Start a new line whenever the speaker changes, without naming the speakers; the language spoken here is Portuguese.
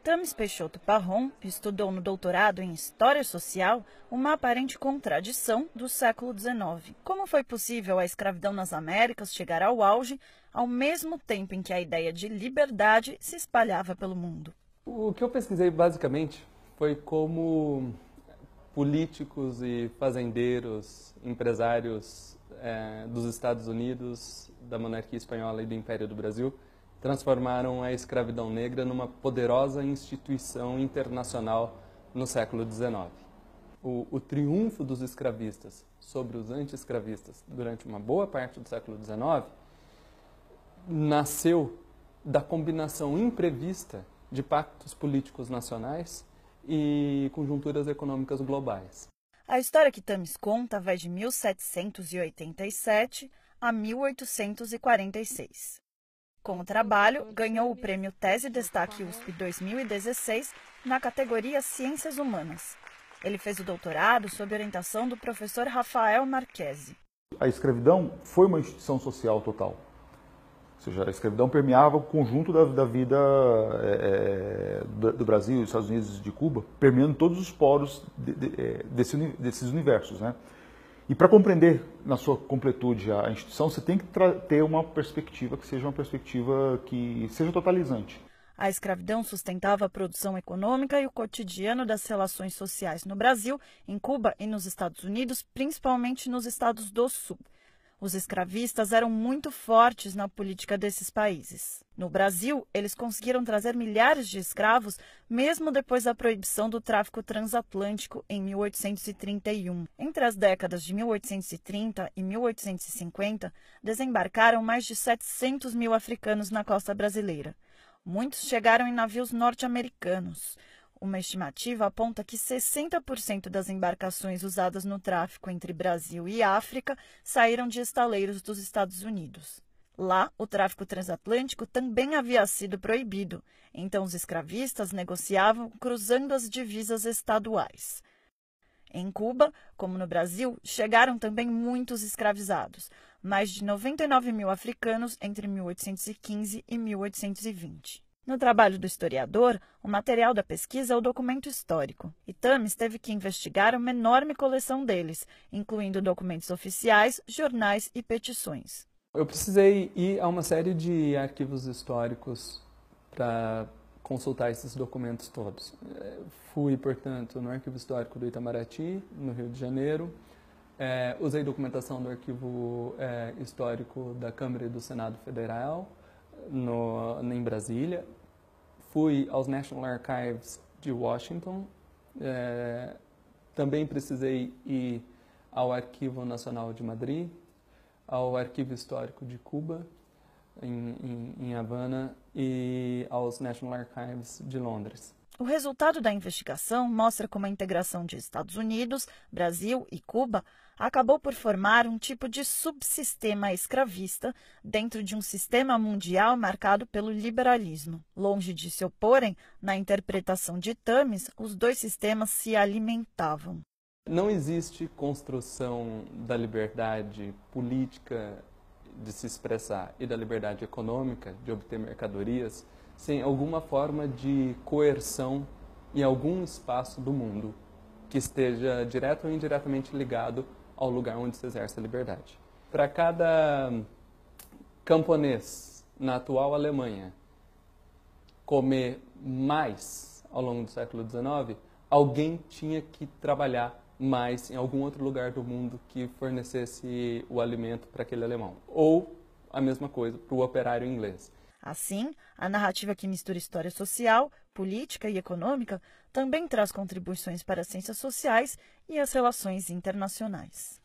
Thames Peixoto Parron estudou no doutorado em História Social uma aparente contradição do século XIX. Como foi possível a escravidão nas Américas chegar ao auge ao mesmo tempo em que a ideia de liberdade se espalhava pelo mundo?
O que eu pesquisei basicamente foi como políticos e fazendeiros, empresários dos Estados Unidos, da monarquia espanhola e do Império do Brasil transformaram a escravidão negra numa poderosa instituição internacional no século XIX. O triunfo dos escravistas sobre os anti-escravistas durante uma boa parte do século XIX nasceu da combinação imprevista de pactos políticos nacionais e conjunturas econômicas globais.
A história que Thames conta vai de 1787 a 1846. Com o trabalho, ganhou o prêmio Tese Destaque USP 2016 na categoria Ciências Humanas. Ele fez o doutorado sob orientação do professor Rafael Marchesi.
A escravidão foi uma instituição social total. Ou seja, a escravidão permeava o conjunto da vida do Brasil, dos Estados Unidos e de Cuba, permeando todos os poros desses universos, né? E para compreender na sua completude a instituição, você tem que ter uma perspectiva que seja uma perspectiva que seja totalizante.
A escravidão sustentava a produção econômica e o cotidiano das relações sociais no Brasil, em Cuba e nos Estados Unidos, principalmente nos estados do Sul. Os escravistas eram muito fortes na política desses países. No Brasil, eles conseguiram trazer milhares de escravos, mesmo depois da proibição do tráfico transatlântico em 1831. Entre as décadas de 1830 e 1850, desembarcaram mais de 700 mil africanos na costa brasileira. Muitos chegaram em navios norte-americanos. Uma estimativa aponta que 60% das embarcações usadas no tráfico entre Brasil e África saíram de estaleiros dos Estados Unidos. Lá, o tráfico transatlântico também havia sido proibido, então os escravistas negociavam cruzando as divisas estaduais. Em Cuba, como no Brasil, chegaram também muitos escravizados, mais de 99 mil africanos entre 1815 e 1820. No trabalho do historiador, o material da pesquisa é o documento histórico, e Thames teve que investigar uma enorme coleção deles, incluindo documentos oficiais, jornais e petições.
Eu precisei ir a uma série de arquivos históricos para consultar esses documentos todos. Fui, portanto, no Arquivo Histórico do Itamaraty, no Rio de Janeiro. Usei documentação do Arquivo Histórico da Câmara e do Senado Federal, em Brasília. Fui aos National Archives de Washington. Também precisei ir ao Arquivo Nacional de Madrid, ao Arquivo Histórico de Cuba, em Havana, e aos National Archives de Londres.
O resultado da investigação mostra como a integração de Estados Unidos, Brasil e Cuba acabou por formar um tipo de subsistema escravista dentro de um sistema mundial marcado pelo liberalismo. Longe de se oporem, na interpretação de Thames, os dois sistemas se alimentavam.
Não existe construção da liberdade política de se expressar e da liberdade econômica de obter mercadorias sem alguma forma de coerção em algum espaço do mundo que esteja direto ou indiretamente ligado ao lugar onde se exerce a liberdade. Para cada camponês na atual Alemanha comer mais ao longo do século XIX, alguém tinha que trabalhar mais em algum outro lugar do mundo que fornecesse o alimento para aquele alemão. Ou a mesma coisa para o operário inglês.
Assim, a narrativa que mistura história social, política e econômica também traz contribuições para as ciências sociais e as relações internacionais.